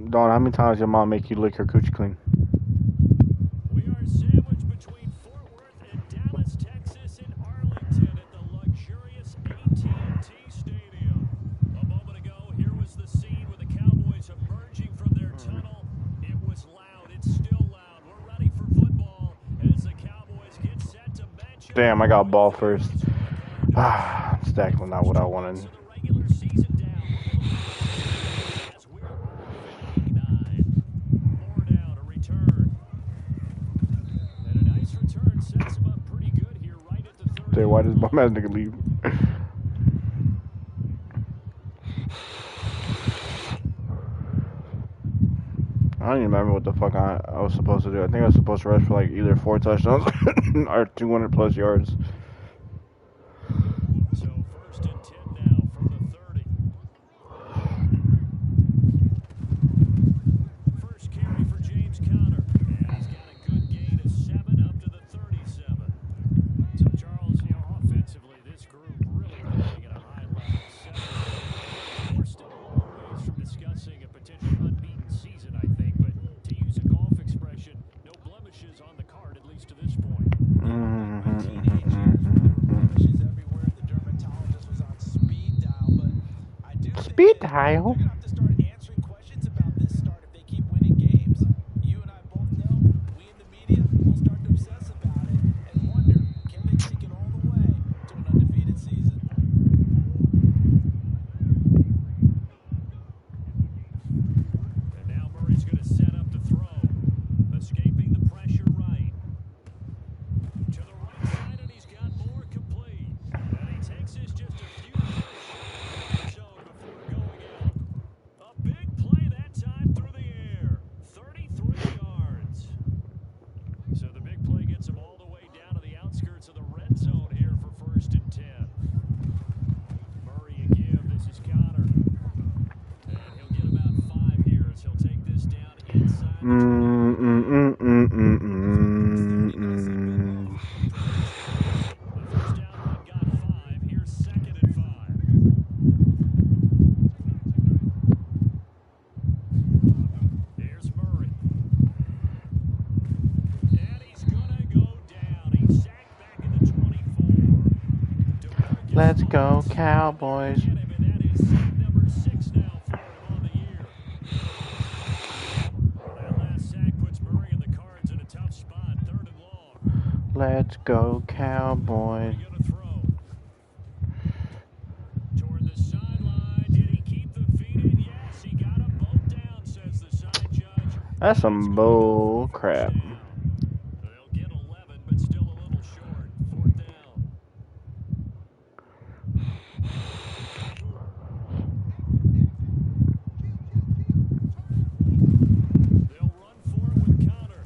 Dawn, how many times your mom make you lick her coochie clean? We are sandwiched between Fort Worth and Dallas, Texas, and Arlington at the luxurious AT&T Stadium. A moment ago, here was the scene with the Cowboys emerging from their tunnel. It was loud. It's still loud. We're ready for football as the Cowboys get set to match up. Damn, I got ball first. Stack was not what I wanted. The regular season down. As we're off in 89. More down, a return. And a nice return sets him up pretty good here right at the 30. Dude, why does bum ass nigga leave? I don't even remember what the fuck I was supposed to do. I think I was supposed to rush for like either 4 touchdowns or 200 plus yards. So 1st and 10 now from the 30. First carry for James Conner. And he's got a good gain of 7 up to the 37. So Charles, offensively, this group really playing at a high level. We're still a long ways from discussing a potential unbeaten season, I think. But to use a golf expression, no blemishes on the card, at least to this point. Speed dial. Let's go, Cowboys. Let's go, Cowboys. Toward the sideline. Did he keep the feet in? Yes, he got them both down, says the side judge. That's some bull crap. They'll get 11, but still a little short. 4th down. They'll run for it with Conner.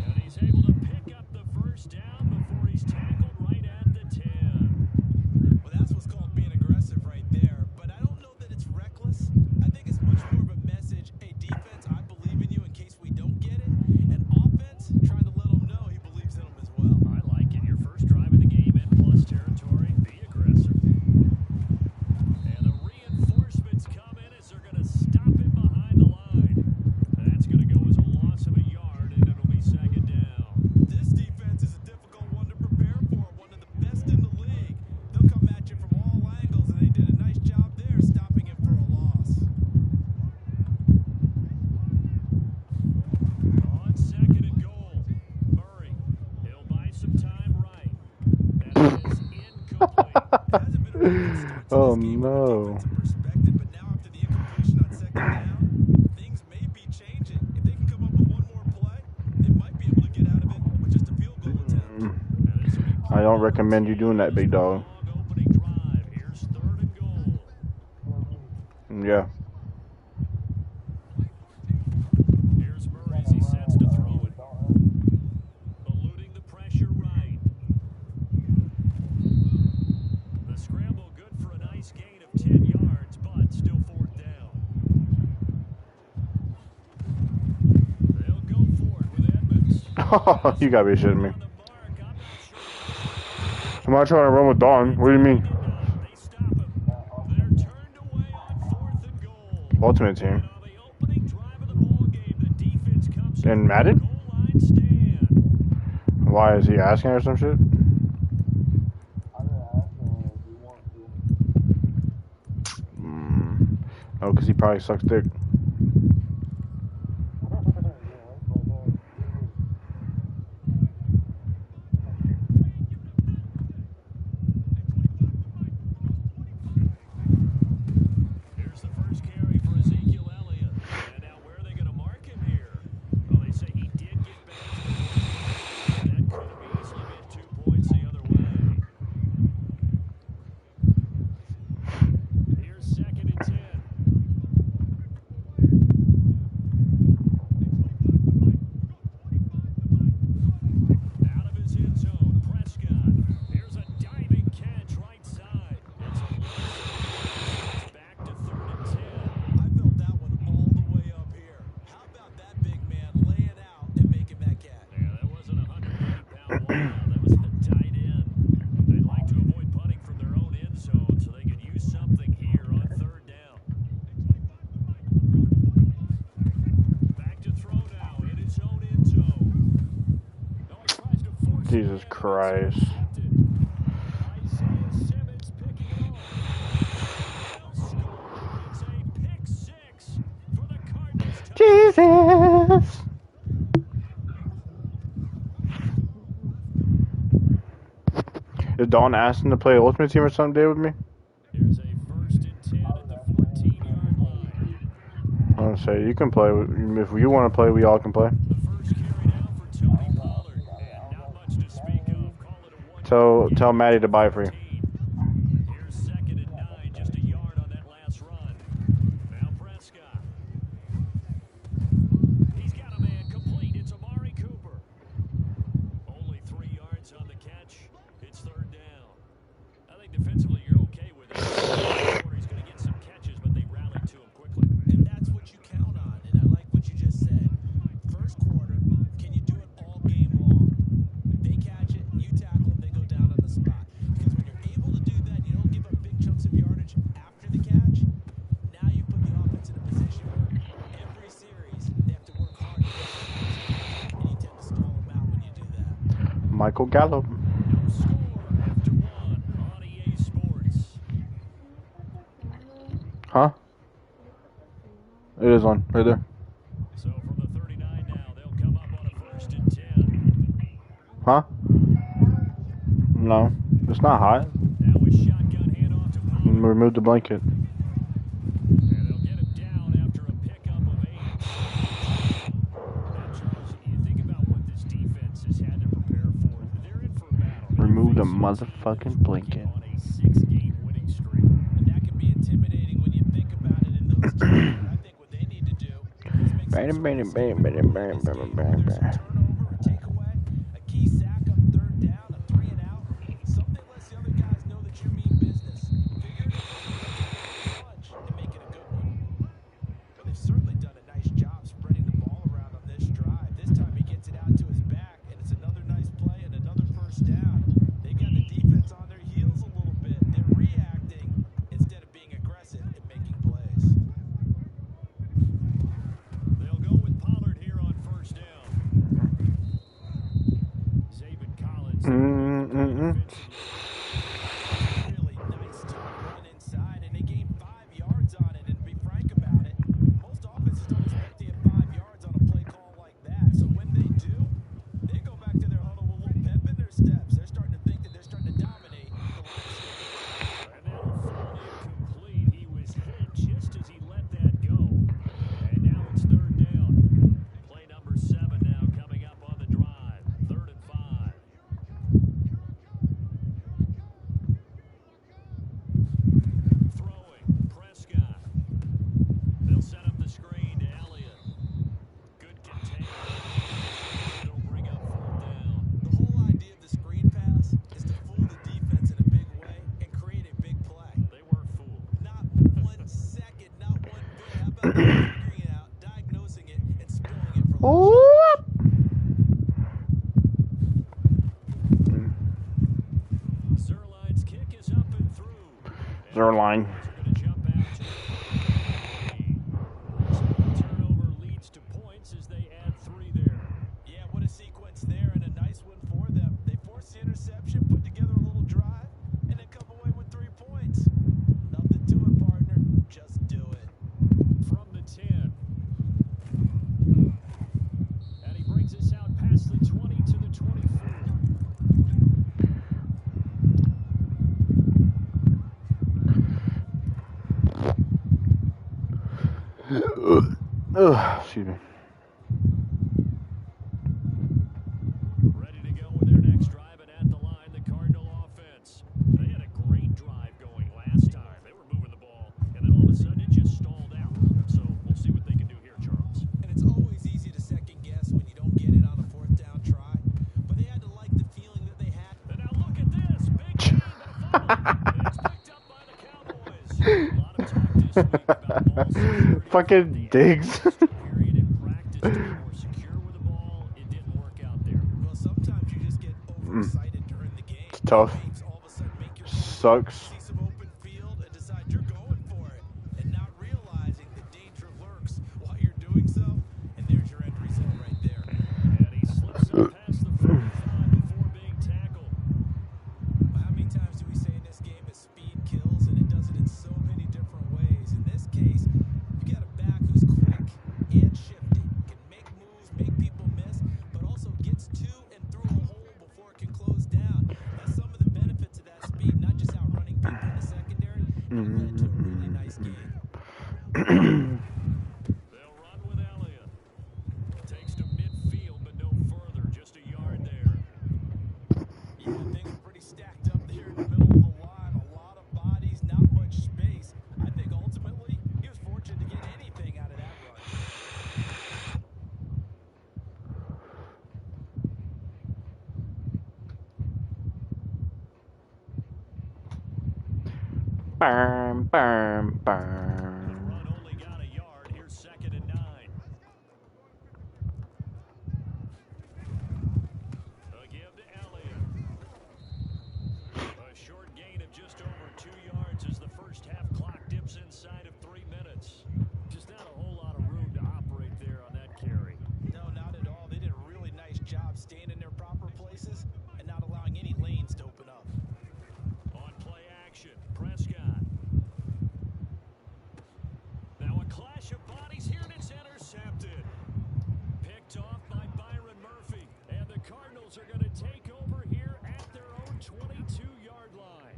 And he's able to pick up the first down before he's tackled right at the 10. Well, that's what's called being aggressive right there. But I don't know that it's reckless. I think it's much more of a message. Hey, defense, I believe in you in case we don't get it. And offense, trying to let him know he believes in him as well. I like it. Your first drive of the game in plus territory. Be aggressive. And the reinforcements come in as they're going to stop him behind the line. That's going to go as a loss of a yard, and it'll be 2nd down. This defense is a difficult one to prepare for. One of the best in the league. They'll come at you from all angles, and they did a nice job there stopping him for a loss. On 2nd and goal, Murray. He'll buy some time right. That is incomplete. It hasn't been a real start to Oh this game from a no. defensive perspective, but now after the incompletion on 2nd down, things may be changing. If they can come up with one more play, they might be able to get out of it with just a field goal attempt. I don't recommend you doing that, big dog. Long opening drive. Here's 3rd and goal. Yeah. Here's Murray as he sets to throw it. Eluding the pressure right. The scramble good for a nice gain of 10 yards, but still 4th down. They'll go for it with Edmonds. You gotta be shitting me. On the mark, I'm not sure. Somebody trying to run with Dalton. What do you mean? They stop him. They're turned away on 4th and goal. Ultimate Team. On the opening drive of the ball game, the defense comes In up Madden? with a goal line stand. Why is he asking or some shit? Oh, because he probably sucks dick. Here's the first carry for Ezekiel Elliott. And now where are they going to mark him here? Well, they say he did get back to the ball. That could have easily been 2 points the other way. Here's 2nd and 10. Out of his end zone, Prescott. Here's a diving catch right side. It's a loose back to 3rd and 10. I felt that one all the way up here. How about that big man laying out and making that catch? Yeah, that wasn't a 180-pound wideout. That was the tight end. They'd like to avoid punting from their own end zone so they could use something here on 3rd down. Back to throw now in his own end zone. No, he tries to force Jesus it. Christ. Isaiah Simmons picking it off. They'll score. It's a pick 6 for the Cardinals. Jesus. Is Dalton asking to play Ultimate Team or something day with me? Here's a 1st and 10 at the 14-yard line. I want to say you can play. If you want to play, we all can play. The first carry now for Tony Pollard. And not much to speak of. Call it a Tell Maddie to buy for you. Here's 2nd and 9, just a yard on that last run. Now Prescott. He's got a man complete. It's Amari Cooper. Only 3 yards on the catch. It's 3rd down. I think defensively you're okay with it. He's going to get some catches, but they rallied to him quickly. And that's what you count on. And I like what you just said. First quarter, can you do it all game long? They catch it, you tackle them, they go down on the spot. Because when you're able to do that, you don't give up big chunks of yardage after the catch. Now you put the offense in a position where every series they have to work hard to get the and you tend to stall them out when you do that. Michael Gallup. No score after 1 on EA Sports. Huh? It is on right there. So from the 39 now, they'll come up on a 1st and 10. Huh? No, it's not hot. Now a shotgun handoff to Pollard. Remove the blanket. And they'll get him down after a pickup of 8. Now, Charles, you think about what this defense has had to prepare for. They're in for a battle. Remove the They're motherfucking blanket. on a 6-game winning streak. And that can be intimidating when you think about it in those terms. I think what they need to do is make some sort of decision whether it's a turnover or takeaway, a key sack on 3rd down, a 3 and out, something that lets the other guys know that you mean business. Figure it out, punch, and make it a good one. But they've certainly done a nice job spreading the ball around on this drive. This time he gets it out to his back, and it's another nice play and another 1st down. They got the defense on their heels a little bit. They're reacting instead of being aggressive and making plays. They'll go with Pollard here on 1st down. Zaven Collins. Really nice tough run inside, and they gained 5 yards on it. And to be frank about it, most offenses don't expect to get 5 yards on a play call like that. So when they do, they go back to their huddle with a little pep in their steps. They're starting to think that they're starting to dominate the landscape. And they'll throw it incomplete. He was hit just as he let that go. And now it's 3rd down. Play number 7 now coming up on the drive. 3rd and 5. Throwing. Prescott. They'll set up the screen to Elliott. Good containment. It'll bring up 4th down. The whole idea of the screen pass is to fool the defense in a big way and create a big play. They weren't fooled. Not 1 second, not 1 bit. How about figuring it out, diagnosing it, and spilling it from the your line. Are going to jump out to so the turnover leads to points as they add 3 there. Yeah, what a sequence there, and a nice one for them. They forced the interception, put together a little drive, and then come away with 3 points. Nothing to it, partner. Just do it. From the 10. And he brings us out past the 20 to the 24. Excuse me. Ready to go with their next drive, and at the line, the Cardinal offense. They had a great drive going last time. They were moving the ball, and then all of a sudden it just stalled out. So we'll see what they can do here, Charles. And it's always easy to second guess when you don't get it on a 4th down try. But they had to like the feeling that they had. And now look at this. Big gain, but a fumble. And it's picked up by the Cowboys. A lot of talk this week about ball security. Fucking Diggs. Period in practice to be more secure with the ball. It didn't work out there. Well, sometimes you just get overexcited during the game. It's tough. Games all of a sudden make your Sucks. see some open field and decide you're going for it, and not realizing the danger lurks while you're doing so. And there's your end result right there. And he slips up past the 45 before being tackled. Well, how many times do we say in this game that speed kills, and it does it in so many different ways? In this case, you got a back who's quick and shifty, can make moves, make people miss, but also gets to and through a hole before it can close down. That's some of the benefits of that speed, not just outrunning people in the secondary. It led to a really nice game. They'll run with Elliott. Takes to midfield, but no further. Just a yard there. Yeah, things are pretty stacked up there in the middle of the line. A lot of bodies, not much space. I think ultimately he was fortunate to get anything out of that run. Burn, burn, The burn. run only got a yard. Here's 2nd and 9. A give to Elliott. A short gain of just over 2 yards as the first half clock dips inside of 3 minutes. Just not a whole lot of room to operate there on that carry. No, not at all. They did a really nice job staying in their proper places and not allowing any lanes to open up. On play action, Prescott. Now a clash of bodies here, and it's intercepted. Picked off by Byron Murphy. And the Cardinals are going to take over here at their own 22-yard line.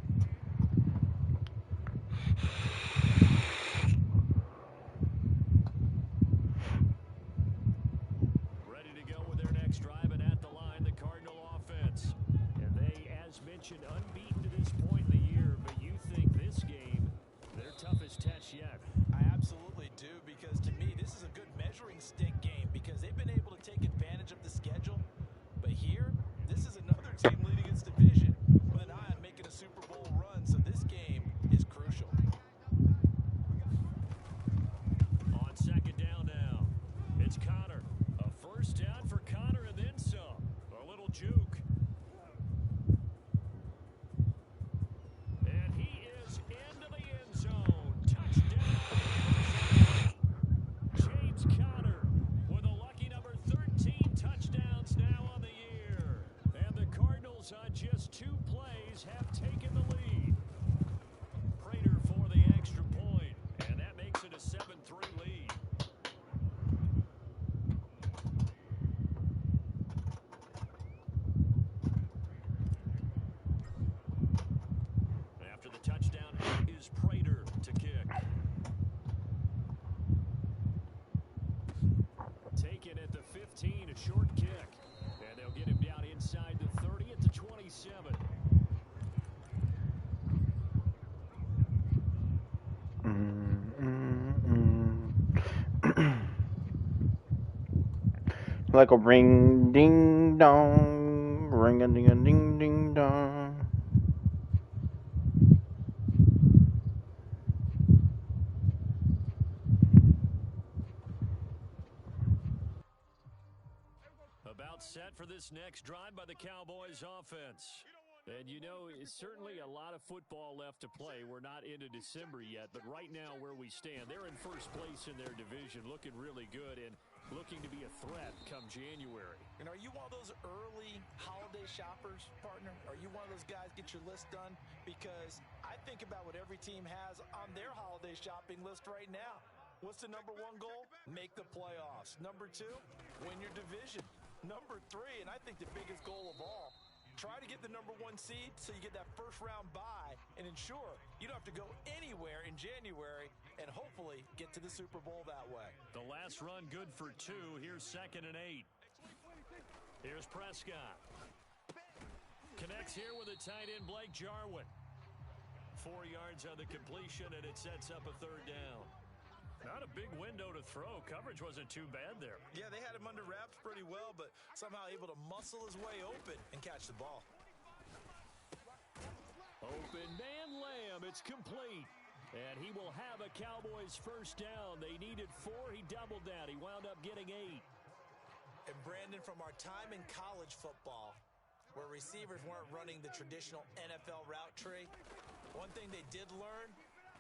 Ready to go with their next drive, and at the line, the Cardinal offense. And they, as mentioned, unbeaten to this point in the year, but you think this game, their toughest test yet. I absolutely do, because to me, this is a good measuring stick game because they've been able to take advantage of the schedule. But here, this is another team leading its division with an eye on making a Super Bowl run, so this game is crucial. On 2nd down now, it's Connor. A first down for Connor and then some. A little juke. And he is into the end zone. Touchdown. James Conner with a lucky number 13 touchdowns now on the year. And the Cardinals on just 2 plays have taken the lead. Prater for the extra point, and that makes it a 7-3 lead. After the touchdown is Prater to kick. Taken at the 15, a short kick. And they'll get him down inside the 30 at the 27. Like a ring, ding dong, ring a ding a ding ding dong. About set for this next drive by the Cowboys offense. And, you know, it's certainly a lot of football left to play. We're not into December yet, but right now where we stand, they're in first place in their division, looking really good and looking to be a threat come January. And are you one of those early holiday shoppers, partner? Are you one of those guys get your list done? Because I think about what every team has on their holiday shopping list right now. What's the number one goal? Make the playoffs. Number 2, win your division. Number 3, and I think the biggest goal of all, try to get the number 1 seed so you get that first round bye and ensure you don't have to go anywhere in January and hopefully get to the Super Bowl that way. The last run good for 2. Here's 2nd and 8. Here's Prescott. Connects here with a tight end, Blake Jarwin. 4 yards on the completion, and it sets up a 3rd down. Not a big window to throw. Coverage wasn't too bad there. Yeah, they had him under wraps pretty well, but somehow able to muscle his way open and catch the ball. Open man Lamb. It's complete. And he will have a Cowboys first down. They needed 4. He doubled that. He wound up getting 8. And Brandon, from our time in college football, where receivers weren't running the traditional NFL route tree, one thing they did learn,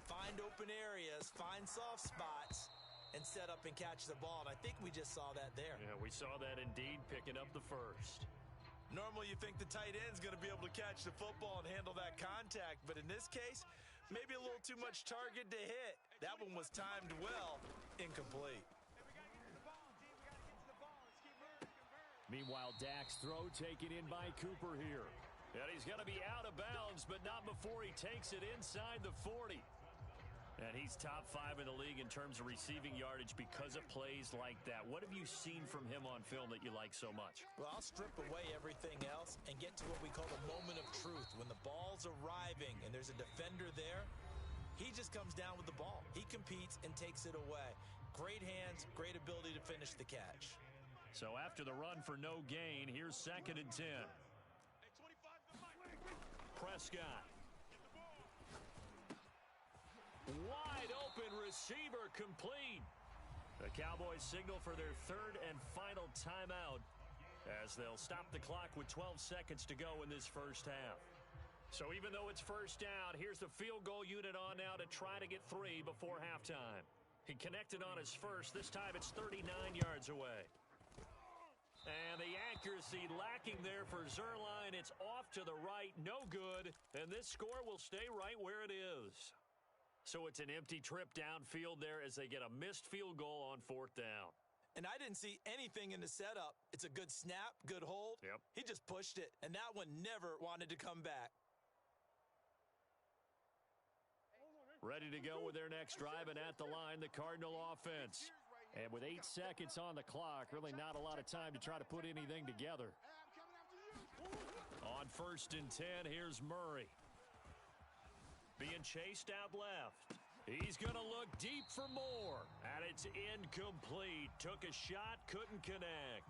find open areas, find soft spots, and set up and catch the ball. And I think we just saw that there. Yeah, we saw that indeed, picking up the first. Normally you think the tight end's going to be able to catch the football and handle that contact, but in this case, maybe a little too much target to hit. That one was timed well, incomplete. Meanwhile, Dak's throw taken in by Cooper here. And he's going to be out of bounds, but not before he takes it inside the 40. And he's top 5 in the league in terms of receiving yardage because of plays like that. What have you seen from him on film that you like so much? Well, I'll strip away everything else and get to what we call the moment of truth. When the ball's arriving and there's a defender there, he just comes down with the ball. He competes and takes it away. Great hands, great ability to finish the catch. So after the run for no gain, here's 2nd and 10. Prescott. Wide open receiver complete. The Cowboys signal for their 3rd and final timeout as they'll stop the clock with 12 seconds to go in this first half. So even though it's first down, here's the field goal unit on now to try to get 3 before halftime. He connected on his first. This time it's 39 yards away. And the accuracy lacking there for Zuerlein. It's off to the right, no good. And this score will stay right where it is. So it's an empty trip downfield there as they get a missed field goal on 4th down. And I didn't see anything in the setup. It's a good snap, good hold. Yep. He just pushed it, and that one never wanted to come back. Ready to go with their next drive, and at the line, the Cardinal offense. And with 8 seconds on the clock, really not a lot of time to try to put anything together. On 1st and 10, here's Murray. Being chased out left. He's going to look deep for more. And it's incomplete. Took a shot, couldn't connect.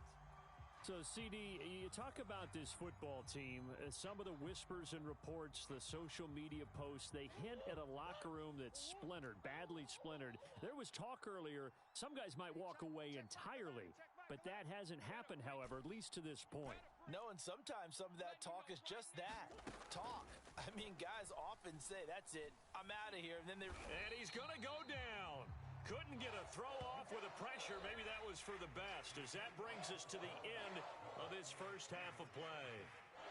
So, CD, you talk about this football team. Some of the whispers and reports, the social media posts, they hint at a locker room that's splintered, badly splintered. There was talk earlier, some guys might walk away entirely. But that hasn't happened, however, at least to this point. No, and sometimes some of that talk is just that, talk. I mean, guys often say, that's it, I'm out of here. And then And he's going to go down. Couldn't get a throw off with the pressure. Maybe that was for the best, as that brings us to the end of this first half of play.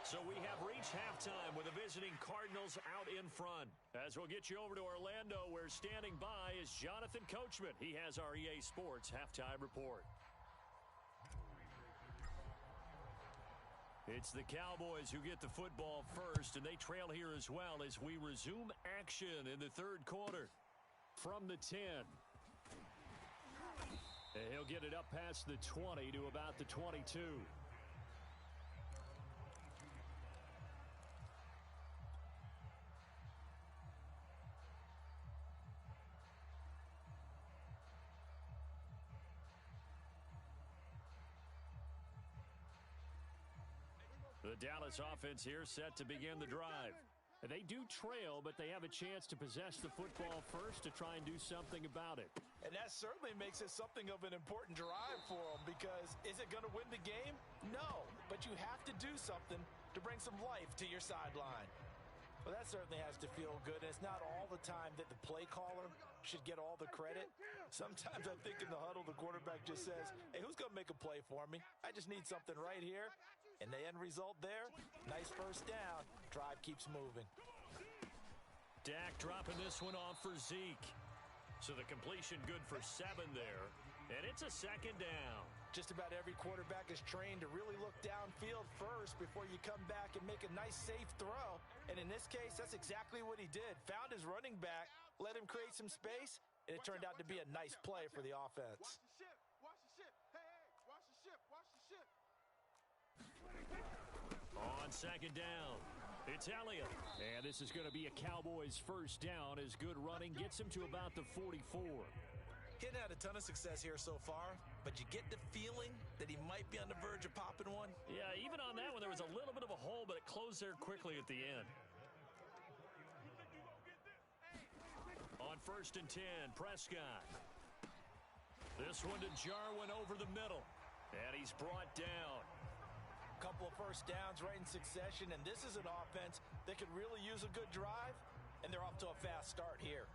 So we have reached halftime with the visiting Cardinals out in front. As we'll get you over to Orlando, where standing by is Jonathan Coachman. He has our EA Sports halftime report. It's the Cowboys who get the football first, and they trail here as well as we resume action in the 3rd quarter. From the 10. And he'll get it up past the 20 to about the 22. The Dallas offense here set to begin the drive. They do trail, but they have a chance to possess the football first to try and do something about it. And that certainly makes it something of an important drive for them, because is it going to win the game? No, but you have to do something to to bring some life to your sideline. Well, that certainly has to feel good. And it's not all the time that the play caller should get all the credit. Sometimes I think in the huddle, the quarterback just says, hey, who's going to make a play for me? I just need something right here. And the end result there, nice first down. Drive keeps moving. Dak dropping this one off for Zeke. So the completion good for 7 there. And it's a second down. Just about every quarterback is trained to really look downfield first before you come back and make a nice, safe throw. And in this case, that's exactly what he did. Found his running back, let him create some space, and it turned out to be a nice play for the offense. Watch the ship. Watch the ship. Hey, watch the ship. Watch the ship. On second down, it's Elliott. And this is going to be a Cowboys first down as good running gets him to about the 44. He hadn't had a ton of success here so far, but you get the feeling that he might be on the verge of popping one. Yeah, even on that one, there was a little bit of a hole, but it closed there quickly at the end. On 1st and 10, Prescott. This one to Jarwin over the middle. And he's brought down. Couple of first downs right in succession, and this is an offense that could really use a good drive, and they're off to a fast start here.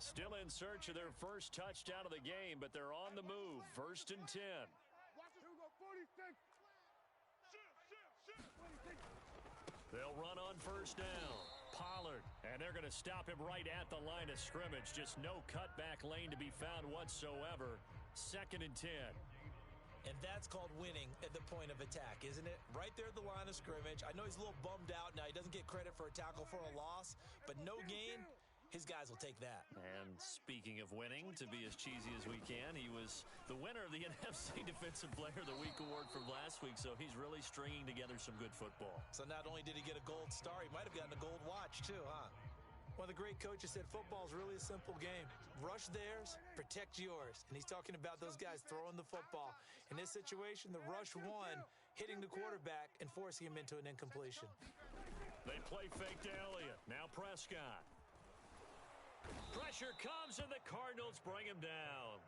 Still in search of their first touchdown of the game, but they're on the move. 1st and 10. Watch it. 46. They'll run on first down. Pollard, and they're going to stop him right at the line of scrimmage. Just no cutback lane to be found whatsoever. 2nd and 10. And that's called winning at the point of attack, isn't it? Right there at the line of scrimmage. I know he's a little bummed out now. He doesn't get credit for a tackle for a loss, but no gain. His guys will take that. And speaking of winning, to be as cheesy as we can, he was the winner of the NFC Defensive Player of the Week award from last week, so he's really stringing together some good football. So not only did he get a gold star, he might have gotten a gold watch too, huh? One of the great coaches said football is really a simple game. Rush theirs, protect yours. And he's talking about those guys throwing the football. In this situation, the rush won, hitting the quarterback and forcing him into an incompletion. They play fake to Elliott. Now Prescott. Pressure comes, and the Cardinals bring him down.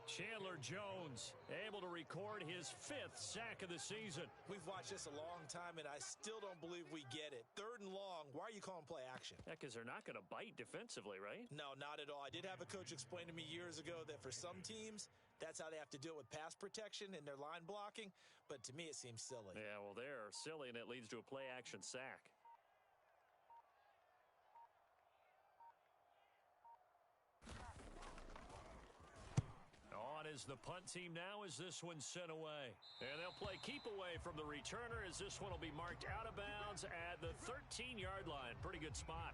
Chandler Jones able to record his 5th sack of the season. We've watched this a long time, and I still don't believe we get it. 3rd and long, why are you calling play action? Yeah, because they're not going to bite defensively, right? No, not at all. I did have a coach explain to me years ago that for some teams, that's how they have to deal with pass protection and their line blocking. But to me, it seems silly. Yeah, well, they're silly, and it leads to a play action sack. On is the punt team now as this one's sent away. And they'll play keep away from the returner as this one will be marked out of bounds at the 13-yard line. Pretty good spot.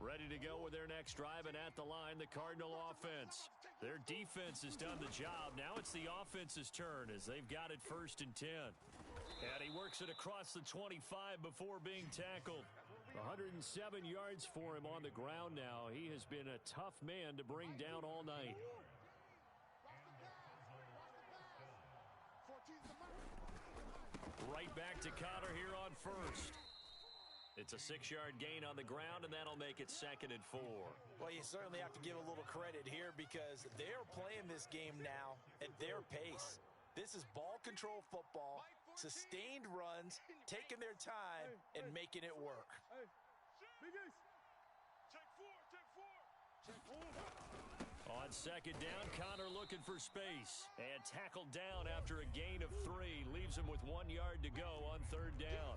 Ready to go with their next drive, and at the line, the Cardinal offense. Their defense has done the job. Now it's the offense's turn as they've got it 1st and 10. And he works it across the 25 before being tackled. 107 yards for him on the ground now. He has been a tough man to bring down all night. Right back to Connor here on first. It's a 6-yard gain on the ground, and that'll make it 2nd and 4. Well, you certainly have to give a little credit here because they're playing this game now at their pace. This is ball control football, sustained runs, taking their time, and making it work. On 2nd down, Connor looking for space. And tackled down after a gain of 3. Leaves him with 1 yard to go on 3rd down.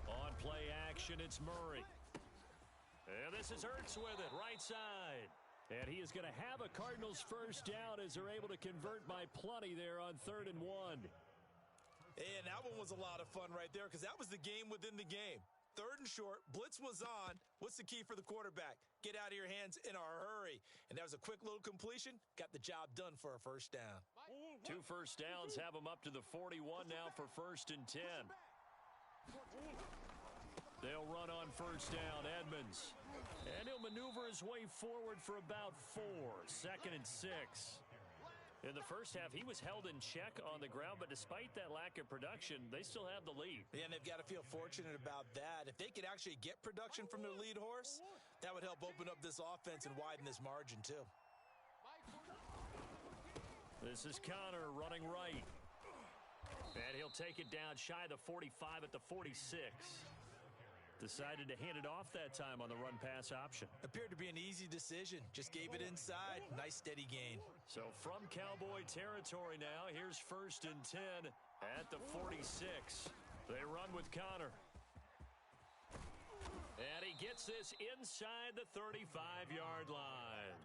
On play action, it's Murray. And this is Ertz with it, right side. And he is going to have a Cardinals first down as they're able to convert by plenty there on 3rd and 1. And that one was a lot of fun right there because that was the game within the game. 3rd and short, blitz was on. What's the key for the quarterback? Get out of your hands in a hurry. And that was a quick little completion. Got the job done for a first down. 2 first downs have him up to the 41 now for 1st and 10. They'll run on first down, Edmonds. And he'll maneuver his way forward for about 4. 2nd and 6. In the first half, he was held in check on the ground, but despite that lack of production, they still have the lead. Yeah, and they've got to feel fortunate about that. If they could actually get production from their lead horse, that would help open up this offense and widen this margin too. This is Connor running right. And he'll take it down shy of the 45 at the 46. Decided to hand it off that time on the run-pass option. Appeared to be an easy decision. Just gave it inside. Nice steady gain. So from Cowboy territory now, here's 1st and 10 at the 46. They run with Connor. And he gets this inside the 35-yard line.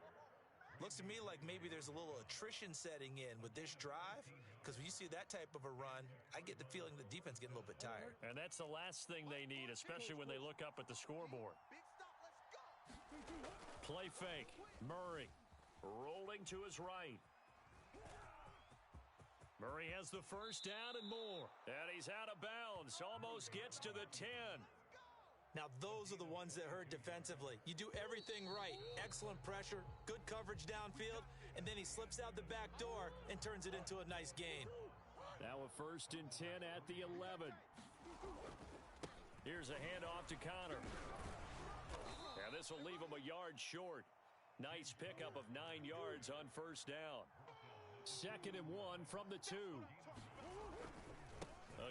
Looks to me like maybe there's a little attrition setting in with this drive, because when you see that type of a run, I get the feeling the defense getting a little bit tired. And that's the last thing they need, especially when they look up at the scoreboard. Play fake. Murray rolling to his right. Murray has the first down and more. And he's out of bounds. Almost gets to the 10. Now, those are the ones that hurt defensively. You do everything right. Excellent pressure, good coverage downfield, and then he slips out the back door and turns it into a nice gain. Now a 1st and 10 at the 11. Here's a handoff to Connor. And this will leave him a yard short. Nice pickup of 9 yards on first down. 2nd and 1 from the 2.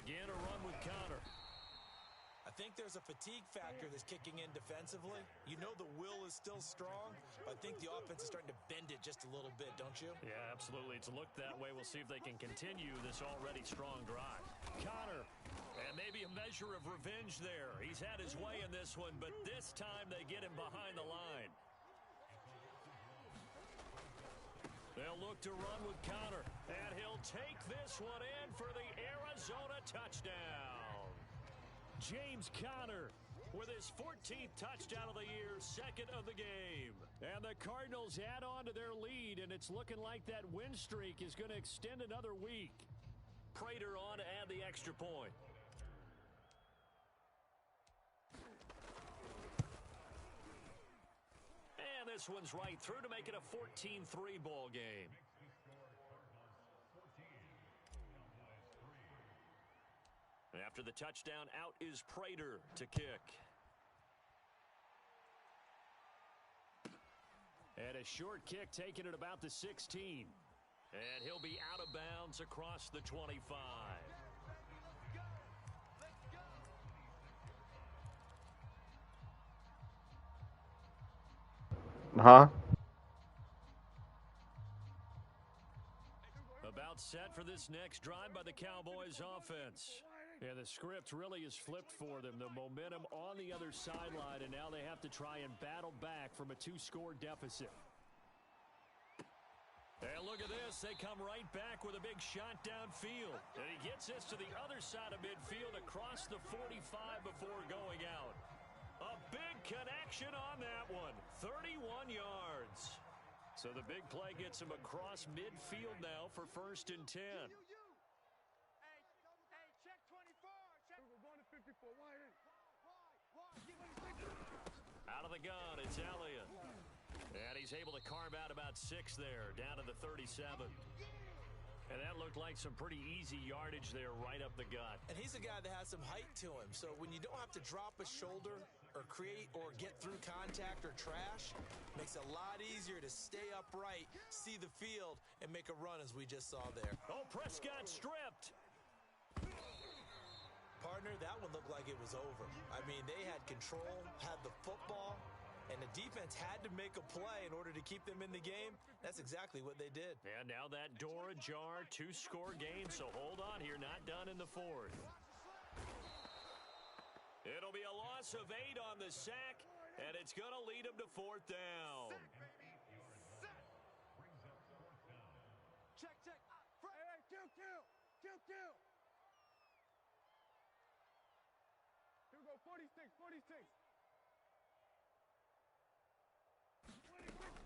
Again, a run with Connor. I think there's a fatigue factor that's kicking in defensively. You know the will is still strong, but I think the offense is starting to bend it just a little bit, don't you? Yeah, absolutely. It's looked that way. We'll see if they can continue this already strong drive. Connor, and maybe a measure of revenge there. He's had his way in this one, but this time they get him behind the line. They'll look to run with Connor, and he'll take this one in for the Arizona touchdown. James Conner with his 14th touchdown of the year, 2nd of the game. And the Cardinals add on to their lead, and it's looking like that win streak is going to extend another week. Prater on to add the extra point. And this one's right through to make it a 14-3 ball game. After the touchdown, out is Prater to kick. And a short kick taken at about the 16. And he'll be out of bounds across the 25. Huh? About set for this next drive by the Cowboys offense. Yeah, the script really is flipped for them. The momentum on the other sideline, and now they have to try and battle back from a 2-score deficit. And look at this. They come right back with a big shot downfield. And he gets this to the other side of midfield across the 45 before going out. A big connection on that one. 31 yards. So the big play gets him across midfield now for 1st and 10. Out of the gun, it's Elliott. And he's able to carve out about 6 there, down to the 37. And that looked like some pretty easy yardage there right up the gut. And he's a guy that has some height to him. So when you don't have to drop a shoulder or create or get through contact or trash, makes it a lot easier to stay upright, see the field, and make a run as we just saw there. Oh, Prescott stripped. Partner, that one looked like it was over. I mean, they had control, had the football, and the defense had to make a play in order to keep them in the game. That's exactly what they did. And now that door ajar, 2-score game, so hold on here, not done in the 4th. It'll be a loss of 8 on the sack, and it's going to lead them to 4th down. Check. Hey, kill. Here we go, 46.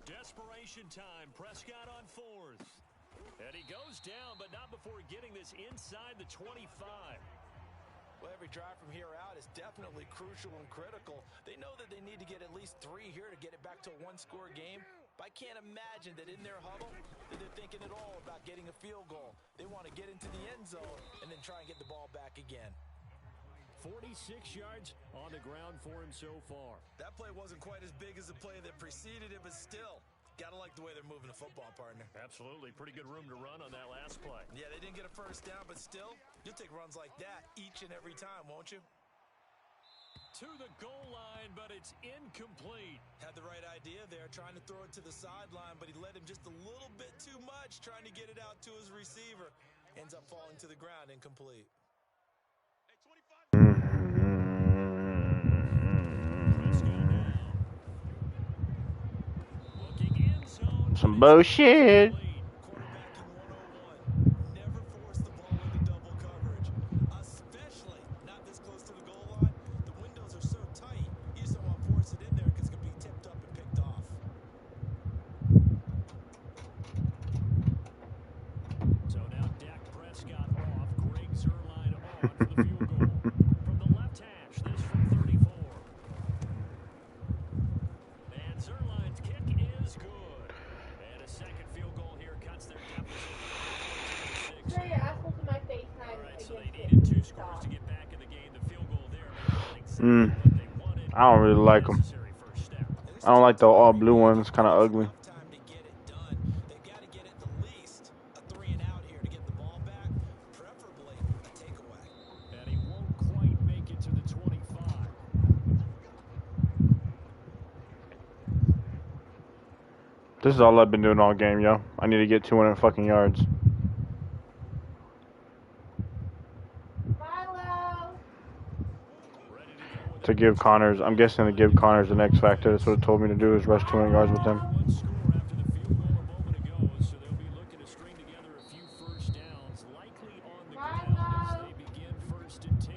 Desperation time. Prescott on 4th. And he goes down, but not before getting this inside the 25. Well, every every drive from here out is definitely crucial and critical. They know that they need to get at least 3 here to get it back to a one-score game. But I can't imagine that in their huddle that they're thinking at all about getting a field goal. They want to get into the end zone and then try and get the ball back again. 46 yards on the ground for him so far. That play wasn't quite as big as the play that preceded it, but still, gotta like the way they're moving the football, partner. Absolutely. Pretty good room to run on that last play. Yeah, they didn't get a first down, but still, you'll take runs like that each and every time, won't you? To the goal line, but it's incomplete. Had the right idea there, trying to throw it to the sideline, but he led him just a little bit too much, trying to get it out to his receiver. Ends up falling to the ground, incomplete. Some bullshit. Never force the ball into double coverage, especially not this close to the goal line. The windows are so tight, you just don't want to force it in there because it can be tipped up and picked off. So now Dak Prescott off, Greg Zuerlein on for the field goal. From the left hash, this from 34. And Zuerlein's kick is good. And a second field goal here cuts their deficit. Sure, you're asking for my FaceTime. All right, so they against needed 2 it. scores to get back in the game. The field goal there made it Mm. what they wanted. I don't really like them. Necessary first step. I don't like the all blue one. It's kind of ugly. Enough time to get it done. They've got to get at the least a 3 and out here to get the ball back, preferably a takeaway. And he won't quite make it to the 25. This is all I've been doing all game, yo. I need to get 200 fucking yards. Milo. Ready to go with To give Connors, I'm guessing to give Connors the X factor. That's what it told me to do, is rush 200 yards with him. one score after the field goal a moment ago, so they'll be looking to string together a few first downs, likely on the ground as they begin 1st and 10.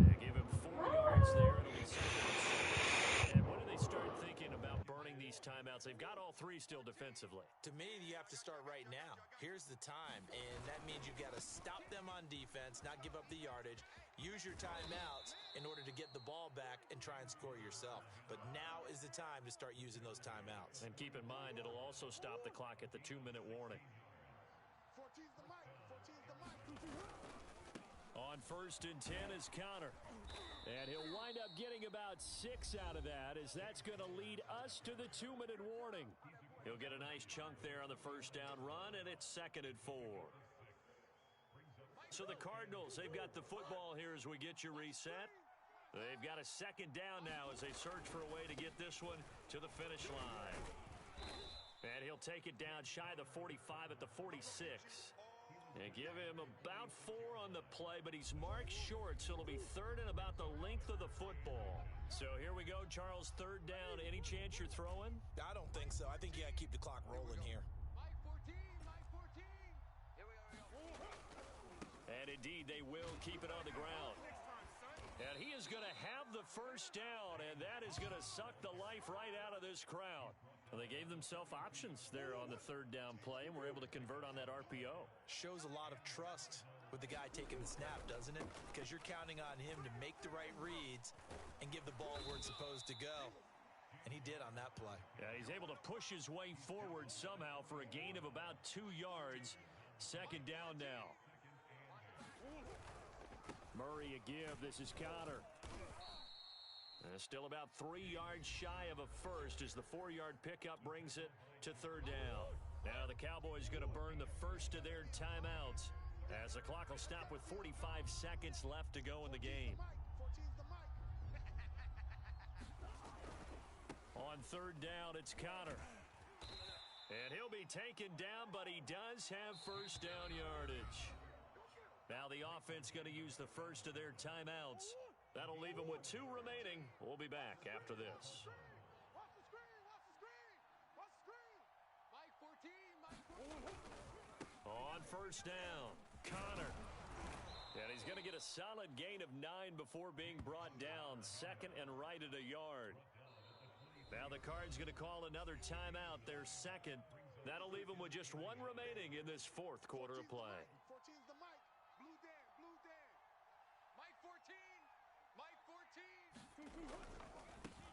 They give him 4 yards there. It'll be 2nd. And when do they start thinking about burning these timeouts? They've got all 3 still defensively. To me, you have to start right now. Here's the time, and that means you've got to stop them on defense, not give up the yardage, use your timeouts in order to get the ball back and try and score yourself. But now is the time to start using those timeouts. And keep in mind, it'll also stop the clock at the 2-minute warning. 14's the mic. 14's the mic. On 1st and 10 is Connor. And he'll wind up getting about 6 out of that, as that's going to lead us to the 2-minute warning. He'll get a nice chunk there on the first down run, and it's 2nd and 4. So the Cardinals, they've got the football here as we get you reset. They've got a 2nd down now as they search for a way to get this one to the finish line. And he'll take it down shy of the 45 at the 46. And give him about 4 on the play, but he's marked short, so it'll be 3rd and about the length of the football. So here we go, Charles, 3rd down. Any chance you're throwing? I don't think so. I think you got to keep the clock rolling here. Mike 14. Mike 14. Here we are. And indeed, they will keep it on the ground. And he is going to have the first down, and that is going to suck the life right out of this crowd. Well, they gave themselves options there on the 3rd down play, and were able to convert on that RPO. Shows a lot of trust with the guy taking the snap, doesn't it? Because you're counting on him to make the right reads and give the ball where it's supposed to go. And he did on that play. Yeah, he's able to push his way forward somehow for a gain of about 2 yards. 2nd down now. Murray a give. This is Connor. Still about 3 yards shy of a first as the 4-yard pickup brings it to 3rd down. Now the Cowboys going to burn the first of their timeouts as the clock will stop with 45 seconds left to go in the game. 14's the mic. On 3rd down, it's Connor. And he'll be taken down, but he does have first down yardage. Now the offense going to use the first of their timeouts. That'll leave them with 2 remaining. We'll be back after this. Watch the screen. Watch the screen. Watch the screen. Mike 14. Mike 14. On 1st down, Connor. And he's going to get a solid gain of 9 before being brought down. 2nd and right at a yard. Now the Cards going to call another timeout, their 2nd. That'll leave them with just 1 remaining in this 4th quarter of play. 14's the mic. Blue Dan. Blue Dan. Mike 14.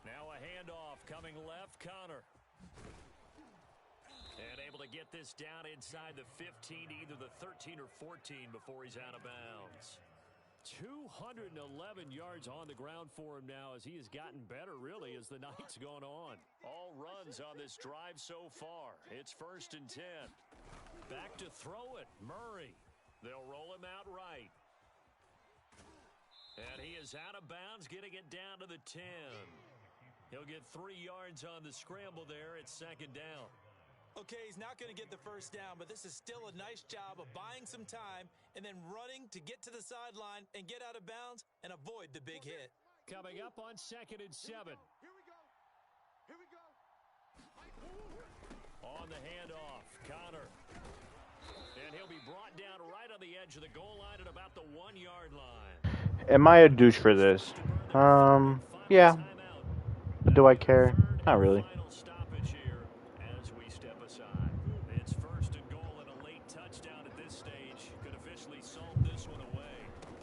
Now a handoff coming left, Connor. And able to get this down inside the 15 to either the 13 or 14 before he's out of bounds. 211 yards on the ground for him now as he has gotten better, really, as the night's gone on. All runs on this drive so far. It's 1st and 10. Back to throw it, Murray. They'll roll him out right. And he is out of bounds, getting it down to the 10. He'll get 3 yards on the scramble there. It's 2nd down. Okay, he's not going to get the first down, but this is still a nice job of buying some time and then running to get to the sideline and get out of bounds and avoid the big hit. Coming up on 2nd and 7. Here we go. Here we go. On the handoff, Connor. And he'll be brought down right on the edge of the goal line at about the 1-yard line. Am I a douche for this? Yeah. But do I care? Not really. Final stoppage here as we step aside. It's 1st and goal and a late touchdown at this stage could officially solve this one away.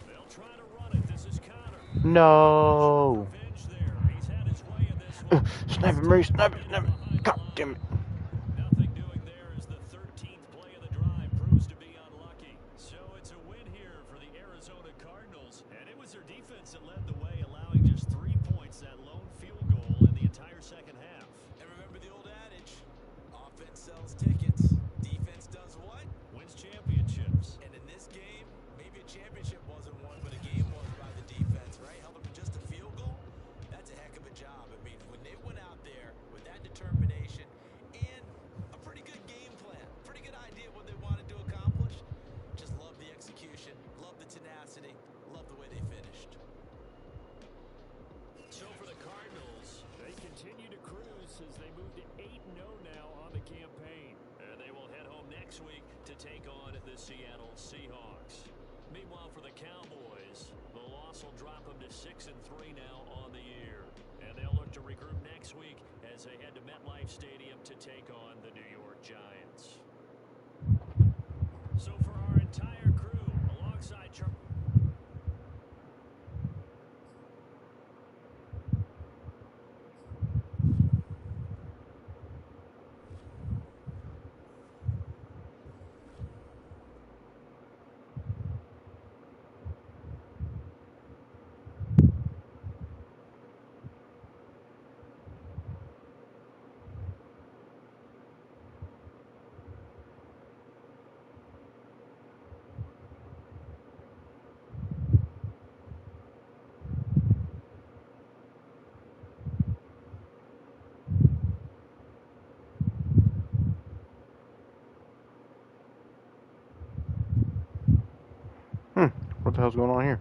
They'll try to run it. This is Connor. No. Revenge there. He's had his way in this one. Snap it, Murray. Snap it. Snap it. God damn it. Nothing doing there as the 13th play of the drive proves to be unlucky. So it's a win here for the Arizona Cardinals. And it was their defense that led the way, allowing just 3 points, that lone field goal in the entire second half. And remember the old adage, offense sells tickets, defense does what? Wins championships. And in this game, maybe a championship wasn't won, but a game was by the defense, right? Held them to just a field goal. That's a heck of a job. I mean, when they went out there with that determination and a pretty good game plan, pretty good idea of what they wanted to accomplish, just love the execution, love the tenacity, love the way they finished. So for the Cardinals, they continue to cruise as they move to 8-0 now on the campaign. And they will head home next week to take on the Seattle Seahawks. Meanwhile, for the Cowboys, the loss will drop them to 6-3 now on the year. And they'll look to regroup next week as they head to MetLife Stadium to take on the New York Giants. So for our entire crew, alongside Charlie. What the hell's going on here?